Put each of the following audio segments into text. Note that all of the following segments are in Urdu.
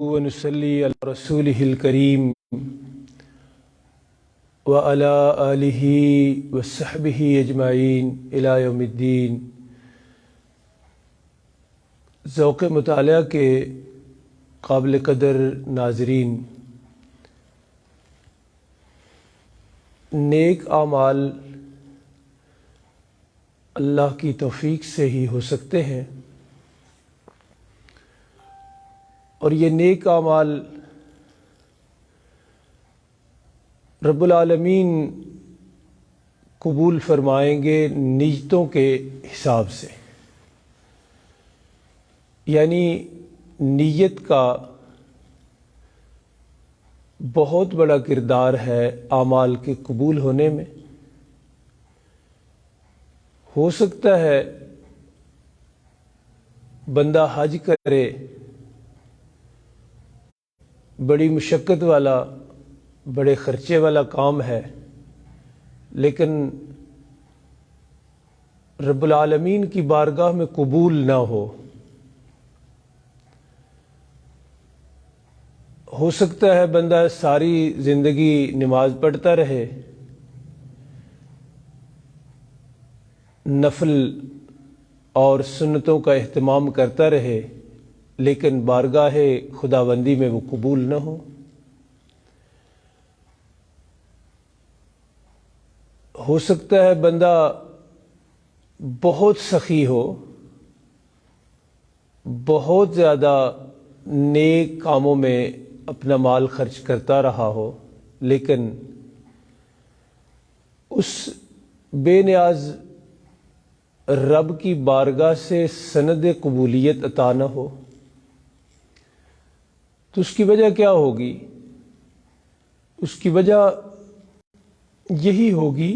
ونصلي على رسوله الكريم وعلى آله وصحبه أجمعين إلى يوم الدين۔ ذوق مطالعہ کے قابل قدر ناظرین، نیک اعمال اللہ کی توفیق سے ہی ہو سکتے ہیں، اور یہ نیک اعمال رب العالمین قبول فرمائیں گے نیتوں کے حساب سے، یعنی نیت کا بہت بڑا کردار ہے اعمال کے قبول ہونے میں۔ ہو سکتا ہے بندہ حج کرے، بڑی مشقت والا، بڑے خرچے والا کام ہے، لیکن رب العالمین کی بارگاہ میں قبول نہ ہو سکتا ہے بندہ ساری زندگی نماز پڑھتا رہے، نفل اور سنتوں کا اہتمام کرتا رہے، لیکن بارگاہ خداوندی میں وہ قبول نہ ہو سکتا ہے بندہ بہت سخی ہو، بہت زیادہ نیک کاموں میں اپنا مال خرچ کرتا رہا ہو، لیکن اس بے نیاز رب کی بارگاہ سے سند قبولیت عطا نہ ہو، تو اس کی وجہ کیا ہوگی؟ اس کی وجہ یہی ہوگی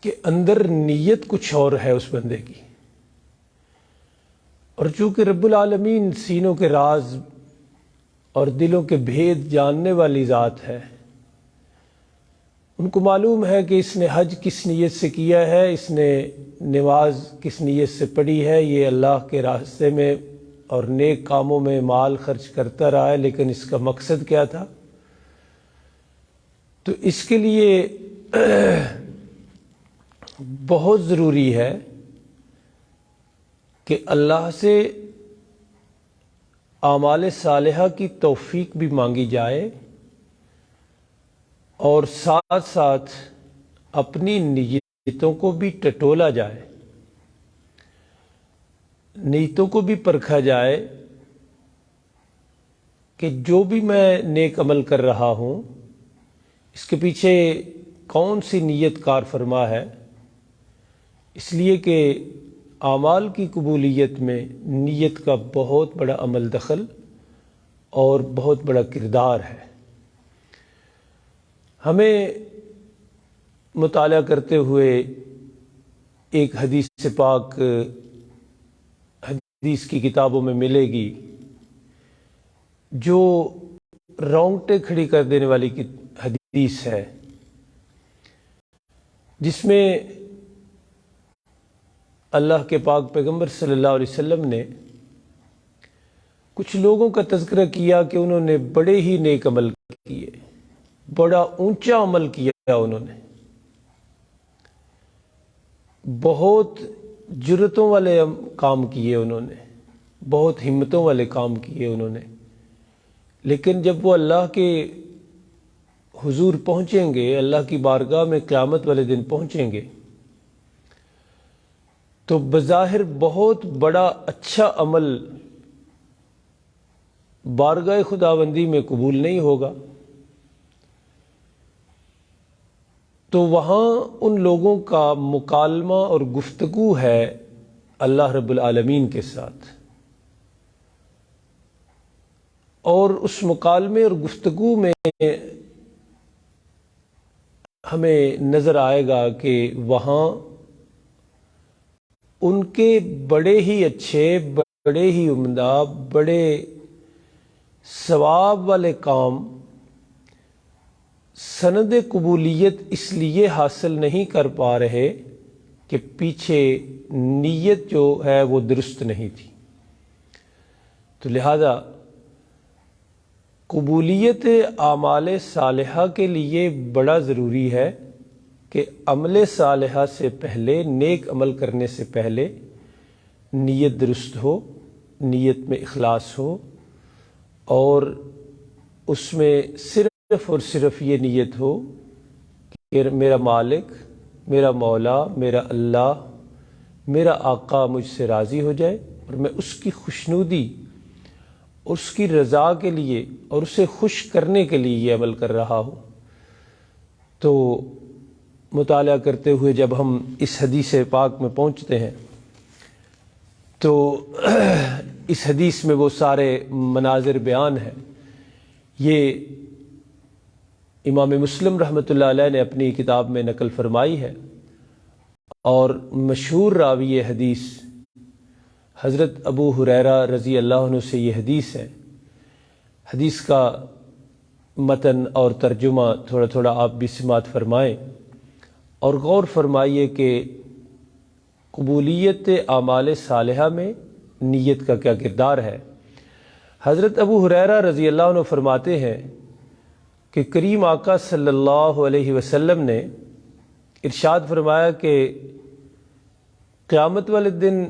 کہ اندر نیت کچھ اور ہے اس بندے کی، اور چونکہ رب العالمین سینوں کے راز اور دلوں کے بھید جاننے والی ذات ہے، ان کو معلوم ہے کہ اس نے حج کس نیت سے کیا ہے، اس نے نماز کس نیت سے پڑھی ہے، یہ اللہ کے راستے میں اور نیک کاموں میں مال خرچ کرتا رہا ہے، لیکن اس کا مقصد کیا تھا؟ تو اس کے لیے بہت ضروری ہے کہ اللہ سے اعمال صالحہ کی توفیق بھی مانگی جائے، اور ساتھ ساتھ اپنی نیتوں کو بھی ٹٹولا جائے، نیتوں کو بھی پرکھا جائے کہ جو بھی میں نیک عمل کر رہا ہوں اس کے پیچھے کون سی نیت کار فرما ہے، اس لیے کہ اعمال کی قبولیت میں نیت کا بہت بڑا عمل دخل اور بہت بڑا کردار ہے۔ ہمیں مطالعہ کرتے ہوئے ایک حدیث پاک حدیث کی کتابوں میں ملے گی جو رونگٹے کھڑی کر دینے والی حدیث ہے، جس میں اللہ کے پاک پیغمبر صلی اللہ علیہ وسلم نے کچھ لوگوں کا تذکرہ کیا کہ انہوں نے بڑے ہی نیک عمل کیے، بڑا اونچا عمل کیا، انہوں نے بہت جرأتوں والے کام کیے، انہوں نے بہت ہمتوں والے کام کیے انہوں نے، لیکن جب وہ اللہ کے حضور پہنچیں گے، اللہ کی بارگاہ میں قیامت والے دن پہنچیں گے، تو بظاہر بہت بڑا اچھا عمل بارگاہ خداوندی میں قبول نہیں ہوگا، تو وہاں ان لوگوں کا مکالمہ اور گفتگو ہے اللہ رب العالمین کے ساتھ، اور اس مکالمے اور گفتگو میں ہمیں نظر آئے گا کہ وہاں ان کے بڑے ہی اچھے، بڑے ہی عمدہ، بڑے ثواب والے کام سند قبولیت اس لیے حاصل نہیں کر پا رہے کہ پیچھے نیت جو ہے وہ درست نہیں تھی۔ تو لہذا قبولیت اعمال صالحہ کے لیے بڑا ضروری ہے کہ عمل صالحہ سے پہلے، نیک عمل کرنے سے پہلے نیت درست ہو، نیت میں اخلاص ہو، اور اس میں صرف اور صرف یہ نیت ہو کہ میرا مالک، میرا مولا، میرا اللہ، میرا آقا مجھ سے راضی ہو جائے اور میں اس کی خوشنودی، اس کی رضا کے لیے اور اسے خوش کرنے کے لیے یہ عمل کر رہا ہوں۔ تو مطالعہ کرتے ہوئے جب ہم اس حدیث پاک میں پہنچتے ہیں تو اس حدیث میں وہ سارے مناظر بیان ہیں۔ یہ امام مسلم رحمۃ اللہ علیہ نے اپنی کتاب میں نقل فرمائی ہے، اور مشہور راوی حدیث حضرت ابو ہریرہ رضی اللہ عنہ سے یہ حدیث ہے۔ حدیث کا متن اور ترجمہ تھوڑا تھوڑا آپ بھی سماعت فرمائیں اور غور فرمائیے کہ قبولیت اعمال صالحہ میں نیت کا کیا کردار ہے۔ حضرت ابو ہریرہ رضی اللہ عنہ فرماتے ہیں کہ کریم آقا صلی اللہ علیہ وسلم نے ارشاد فرمایا کہ قیامت والے دن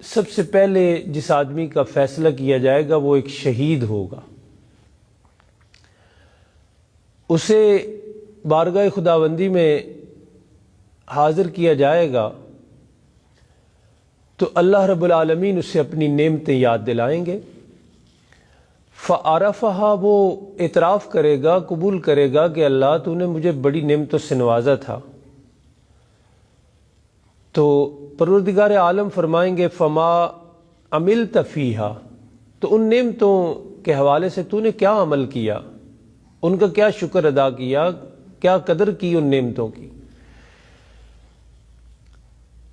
سب سے پہلے جس آدمی کا فیصلہ کیا جائے گا وہ ایک شہید ہوگا۔ اسے بارگاہ خداوندی میں حاضر کیا جائے گا تو اللہ رب العالمین اسے اپنی نعمتیں یاد دلائیں گے۔ فعرفها، وہ اعتراف کرے گا، قبول کرے گا کہ اللہ تو نے مجھے بڑی نعمتوں سے نوازا تھا۔ تو پروردگار عالم فرمائیں گے فما عملت فیہا، تو ان نعمتوں کے حوالے سے تو نے کیا عمل کیا، ان کا کیا شکر ادا کیا، کیا قدر کی ان نعمتوں کی۔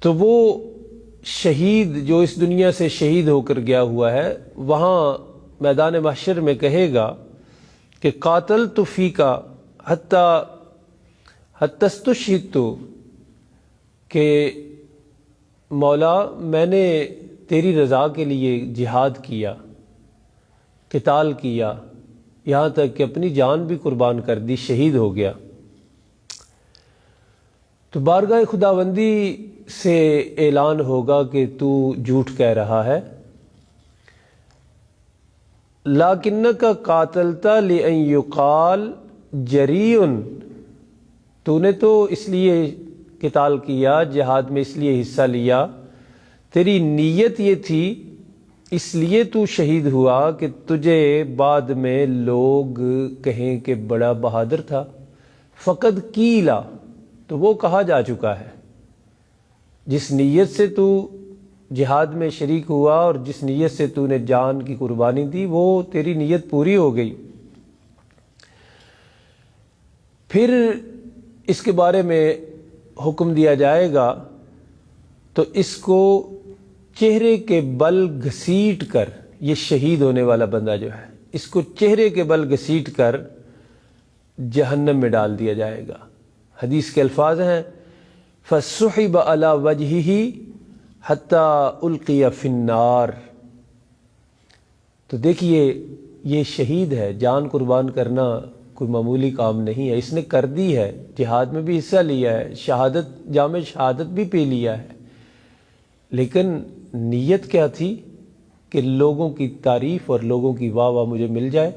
تو وہ شہید جو اس دنیا سے شہید ہو کر گیا ہوا ہے، وہاں میدان محشر میں کہے گا کہ قاتلت فیک حتی استشہدت، کہ مولا میں نے تیری رضا کے لیے جہاد کیا، قتال کیا، یہاں تک کہ اپنی جان بھی قربان کر دی، شہید ہو گیا۔ تو بارگاہ خداوندی سے اعلان ہوگا کہ تو جھوٹ کہہ رہا ہے، لَكِنَّكَ قَاتَلْتَ لِأَن يُقَالَ جَرِيٌ، تو نے تو اس لیے قتال کیا، جہاد میں اس لیے حصہ لیا، تیری نیت یہ تھی، اس لیے تو شہید ہوا کہ تجھے بعد میں لوگ کہیں کہ بڑا بہادر تھا۔ فقد قیلا، تو وہ کہا جا چکا ہے، جس نیت سے تو جہاد میں شریک ہوا اور جس نیت سے تو نے جان کی قربانی دی، وہ تیری نیت پوری ہو گئی۔ پھر اس کے بارے میں حکم دیا جائے گا تو اس کو چہرے کے بل گھسیٹ کر، یہ شہید ہونے والا بندہ جو ہے، اس کو چہرے کے بل گھسیٹ کر جہنم میں ڈال دیا جائے گا۔ حدیث کے الفاظ ہیں فَسُحِبَ عَلَى وَجْهِهِ حَتَّى أُلْقِيَ فِي النَّارِ۔ تو دیکھیے یہ شہید ہے، جان قربان کرنا کوئی معمولی کام نہیں ہے، اس نے کر دی ہے، جہاد میں بھی حصہ لیا ہے، شہادت، جام شہادت بھی پی لیا ہے، لیکن نیت کیا تھی کہ لوگوں کی تعریف اور لوگوں کی واہ واہ مجھے مل جائے۔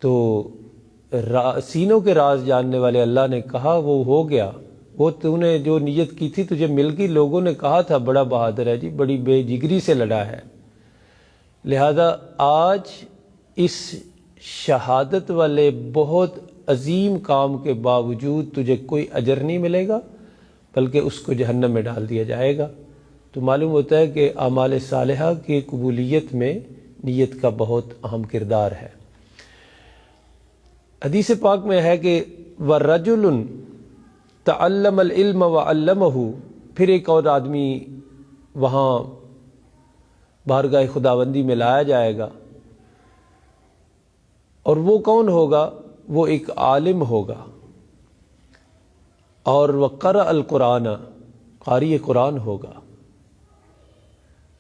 تو سینوں کے راز جاننے والے اللہ نے کہا وہ ہو گیا، وہ تو نے جو نیت کی تھی تجھے مل گئی، لوگوں نے کہا تھا بڑا بہادر ہے جی، بڑی بے جگری سے لڑا ہے۔ لہذا آج اس شہادت والے بہت عظیم کام کے باوجود تجھے کوئی اجر نہیں ملے گا، بلکہ اس کو جہنم میں ڈال دیا جائے گا۔ تو معلوم ہوتا ہے کہ اعمال صالحہ کی قبولیت میں نیت کا بہت اہم کردار ہے۔ حدیث پاک میں ہے کہ وَرَجُلٌ تَعَلَّمَ الْعِلْمَ وَعَلَّمَهُ، پھر ایک اور آدمی وہاں بارگاہ خداوندی میں لایا جائے گا، اور وہ کون ہوگا؟ وہ ایک عالم ہوگا، اور وَقَرَأَ الْقُرْآنَ، قاری قرآن ہوگا،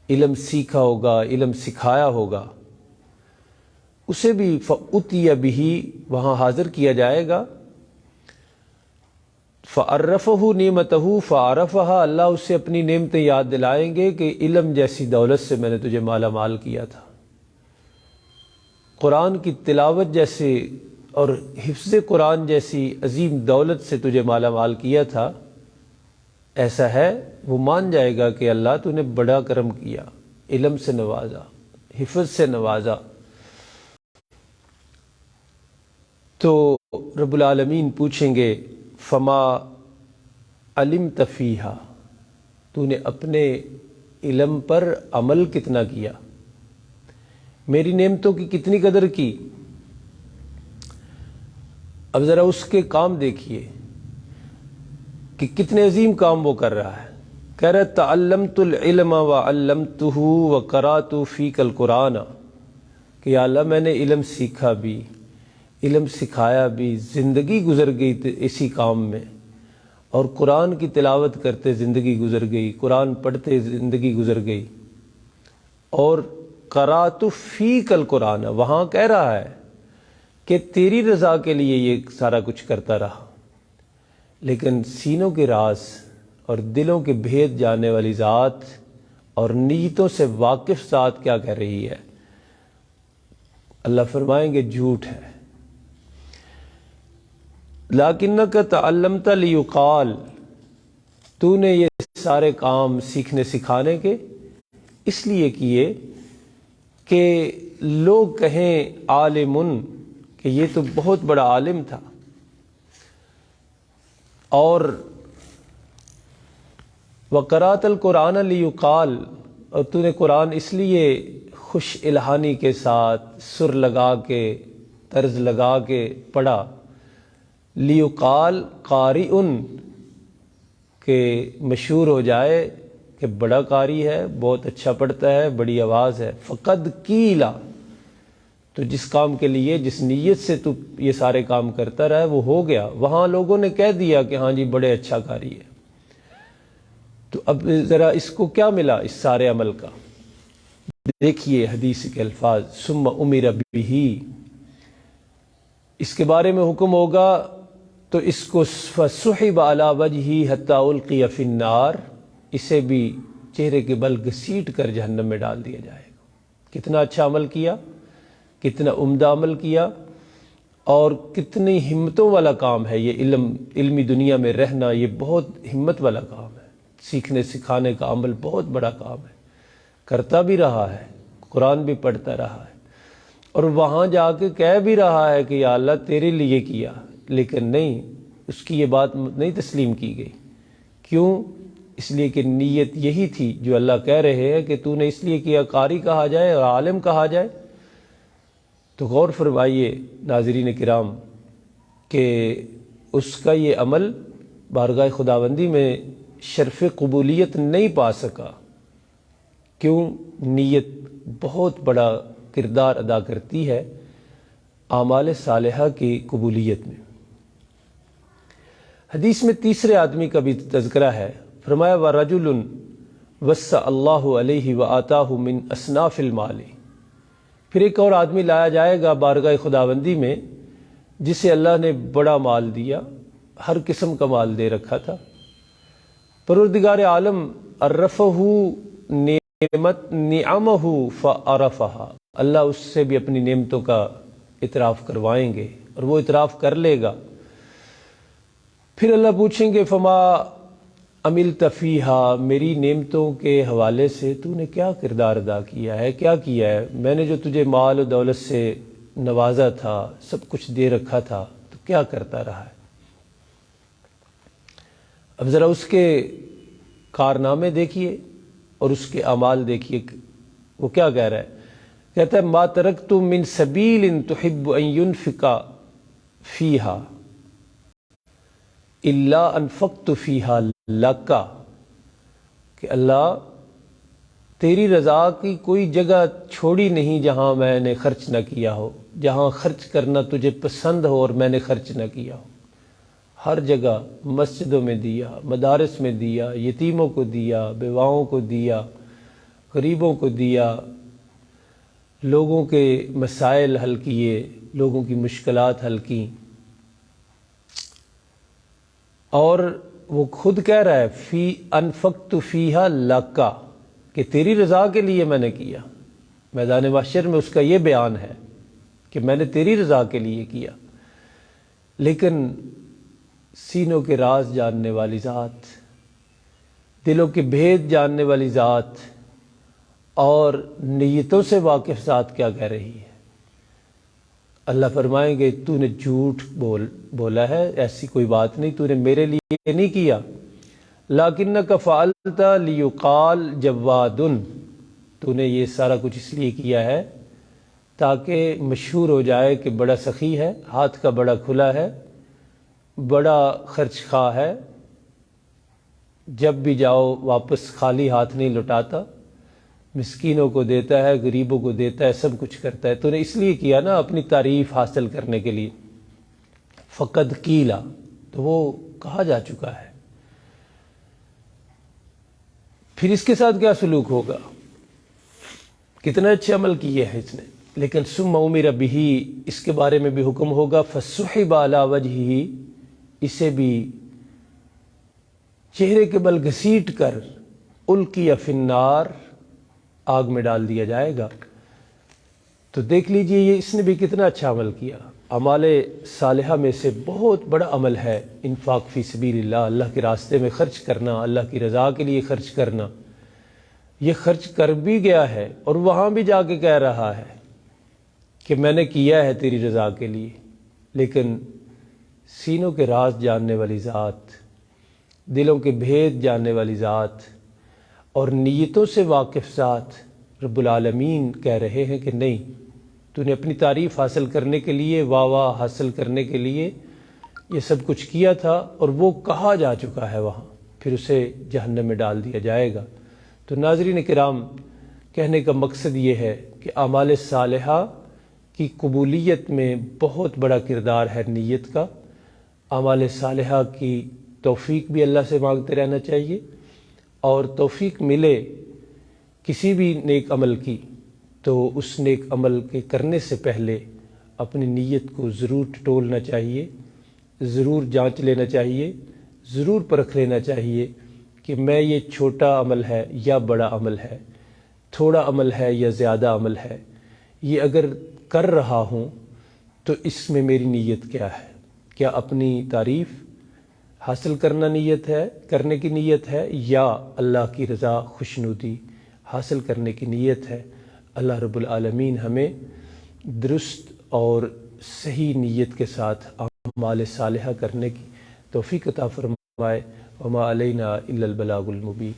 علم سیکھا ہوگا، علم سکھایا ہوگا، اسے بھی فَأُتِيَ بِهِ وہاں حاضر کیا جائے گا. فَعَرَّفَهُ نِعْمَتَهُ فَعَرَفَهَا اللہ اسے اپنی نعمتیں یاد دلائیں گے کہ علم جیسی دولت سے میں نے تجھے مالا مال کیا تھا، قرآن کی تلاوت جیسے اور حفظ قرآن جیسی عظیم دولت سے تجھے مالا مال کیا تھا. ایسا ہے وہ مان جائے گا کہ اللہ تو نے بڑا کرم کیا، علم سے نوازا، حفظ سے نوازا. تو رب العالمین پوچھیں گے فما علمت فیہا، تو نے اپنے علم پر عمل کتنا کیا، میری نعمتوں کی کتنی قدر کی. اب ذرا اس کے کام دیکھیے کہ کتنے عظیم کام وہ کر رہا ہے. کہہ رہا ہے تعلمت العلم وعلمتہ وقرأت فیک القرآن، کہ یا اللہ میں نے علم سیکھا بھی، علم سکھایا بھی، زندگی گزر گئی اسی کام میں، اور قرآن کی تلاوت کرتے زندگی گزر گئی، قرآن پڑھتے زندگی گزر گئی. اور قرأت فیک القرآن وہاں کہہ رہا ہے کہ تیری رضا کے لیے یہ سارا کچھ کرتا رہا، لیکن سینوں کے راز اور دلوں کے بھید جاننے والی ذات اور نیتوں سے واقف ذات کیا کہہ رہی ہے. اللہ فرمائیں گے جھوٹ ہے. لَكِنَّكَ تَعَلَّمْتَ لِيُقَالَ، تو نے یہ سارے کام سیکھنے سکھانے کے اس لیے کیے کہ لوگ کہیں عالمن، کہ یہ تو بہت بڑا عالم تھا. اور وقرأت القرآن لِيُقَالَ، اور تو نے قرآن اس لیے خوش الہانی کے ساتھ سر لگا کے طرز لگا کے پڑھا. لِيُقَالَ قارئٌ، کہ مشہور ہو جائے کہ بڑا قاری ہے، بہت اچھا پڑھتا ہے، بڑی آواز ہے. فقد قیلا، تو جس کام کے لیے جس نیت سے تو یہ سارے کام کرتا رہا وہ ہو گیا. وہاں لوگوں نے کہہ دیا کہ ہاں جی بڑے اچھا قاری ہے. تو اب ذرا اس کو کیا ملا اس سارے عمل کا؟ دیکھیے حدیث کے الفاظ. ثم امر بہ، اس کے بارے میں حکم ہوگا تو اس کو فسحب علی وجہہ حتی القی فی النار، اسے بھی چہرے کے بل گھسیٹ کر جہنم میں ڈال دیا جائے گا. کتنا اچھا عمل کیا، کتنا عمدہ عمل کیا، اور کتنی ہمتوں والا کام ہے یہ. علمی دنیا میں رہنا یہ بہت ہمت والا کام ہے. سیکھنے سکھانے کا عمل بہت بڑا کام ہے. کرتا بھی رہا ہے، قرآن بھی پڑھتا رہا ہے، اور وہاں جا کے کہہ بھی رہا ہے کہ یا اللہ تیرے لیے کیا، لیکن نہیں، اس کی یہ بات نہیں تسلیم کی گئی. کیوں؟ اس لیے کہ نیت یہی تھی جو اللہ کہہ رہے ہیں کہ تو نے اس لیے کیا قاری کہا جائے اور عالم کہا جائے. تو غور فرمائیے ناظرین کرام کہ اس کا یہ عمل بارگاہ خداوندی میں شرف قبولیت نہیں پا سکا. کیوں؟ نیت بہت بڑا کردار ادا کرتی ہے اعمال صالحہ کی قبولیت میں. حدیث میں تیسرے آدمی کا بھی تذکرہ ہے. فرمایا وَرَجُلٌ وَسَّ اللَّهُ عَلَيْهِ وَآتَاهُ مِنْ أَصْنَافِ الْمَالِ، پھر ایک اور آدمی لایا جائے گا بارگاہ خداوندی میں جسے اللہ نے بڑا مال دیا، ہر قسم کا مال دے رکھا تھا. پروردگار عالم عرفہ نعمہ فعرفہا، اللہ اس سے بھی اپنی نعمتوں کا اعتراف کروائیں گے اور وہ اعتراف کر لے گا. پھر اللہ پوچھیں گے فما عملت فیہا، میری نعمتوں کے حوالے سے تو نے کیا کردار ادا کیا ہے، کیا کیا ہے؟ میں نے جو تجھے مال و دولت سے نوازا تھا، سب کچھ دے رکھا تھا، تو کیا کرتا رہا ہے؟ اب ذرا اس کے کارنامے دیکھیے اور اس کے اعمال دیکھیے، وہ کیا کہہ رہا ہے؟ کہتا ہے ما ترکت من سبیل تحب ان ينفق فیہا الا انفقت فیہا لک، کہ اللہ تیری رضا کی کوئی جگہ چھوڑی نہیں جہاں میں نے خرچ نہ کیا ہو، جہاں خرچ کرنا تجھے پسند ہو اور میں نے خرچ نہ کیا ہو. ہر جگہ مسجدوں میں دیا، مدارس میں دیا، یتیموں کو دیا، بیواؤں کو دیا، غریبوں کو دیا، لوگوں کے مسائل حل کیے، لوگوں کی مشکلات حل کی، اور وہ خود کہہ رہا ہے فی انفقت فیہا لکا، کہ تیری رضا کے لیے میں نے کیا۔ میدان محشر میں اس کا یہ بیان ہے کہ میں نے تیری رضا کے لیے کیا۔ لیکن سینوں کے راز جاننے والی ذات، دلوں کے بھید جاننے والی ذات اور نیتوں سے واقف ذات کیا کہہ رہی ہے؟ اللہ فرمائیں گے تو نے جھوٹ بولا ہے، ایسی کوئی بات نہیں، تو نے میرے لیے نہیں کیا۔ لَكِنَّكَ فَعَلْتَ لِيُقَالَ جَوَّادٌ، تو نے یہ سارا کچھ اس لیے کیا ہے تاکہ مشہور ہو جائے کہ بڑا سخی ہے، ہاتھ کا بڑا کھلا ہے، بڑا خرچ خواہ ہے، جب بھی جاؤ واپس خالی ہاتھ نہیں لوٹاتا، مسکینوں کو دیتا ہے، غریبوں کو دیتا ہے، سب کچھ کرتا ہے۔ تو نے اس لیے کیا نا، اپنی تعریف حاصل کرنے کے لیے۔ فقد قیلا، تو وہ کہا جا چکا ہے۔ پھر اس کے ساتھ کیا سلوک ہوگا؟ کتنے اچھے عمل کیے ہیں اس نے، لیکن ثم امر بہ، اس کے بارے میں بھی حکم ہوگا، فسحب علی وجہہ، اسے بھی چہرے کے بل گھسیٹ کر القی فی النار، آگ میں ڈال دیا جائے گا۔ تو دیکھ لیجئے یہ اس نے بھی کتنا اچھا عمل کیا۔ اعمال صالحہ میں سے بہت بڑا عمل ہے انفاق فی سبیل اللہ، اللہ کے راستے میں خرچ کرنا، اللہ کی رضا کے لیے خرچ کرنا۔ یہ خرچ کر بھی گیا ہے اور وہاں بھی جا کے کہہ رہا ہے کہ میں نے کیا ہے تیری رضا کے لیے۔ لیکن سینوں کے راز جاننے والی ذات، دلوں کے بھید جاننے والی ذات اور نیتوں سے واقف ذات رب العالمین کہہ رہے ہیں کہ نہیں، تو نے اپنی تعریف حاصل کرنے کے لیے، واہ واہ حاصل کرنے کے لیے یہ سب کچھ کیا تھا، اور وہ کہا جا چکا ہے وہاں، پھر اسے جہنم میں ڈال دیا جائے گا۔ تو ناظرین کرام، کہنے کا مقصد یہ ہے کہ اعمال صالحہ کی قبولیت میں بہت بڑا کردار ہے نیت کا۔ اعمال صالحہ کی توفیق بھی اللہ سے مانگتے رہنا چاہیے، اور توفیق ملے کسی بھی نیک عمل کی تو اس نیک عمل کے کرنے سے پہلے اپنی نیت کو ضرور ٹٹولنا چاہیے، ضرور جانچ لینا چاہیے، ضرور پرکھ لینا چاہیے کہ میں یہ چھوٹا عمل ہے یا بڑا عمل ہے، تھوڑا عمل ہے یا زیادہ عمل ہے، یہ اگر کر رہا ہوں تو اس میں میری نیت کیا ہے؟ کیا اپنی تعریف حاصل کرنا نیت ہے، کرنے کی نیت ہے، یا اللہ کی رضا خوشنودی حاصل کرنے کی نیت ہے؟ اللہ رب العالمین ہمیں درست اور صحیح نیت کے ساتھ اعمال صالحہ کرنے کی توفیق عطا فرمائے۔ وما علینا الا البلاغ المبین۔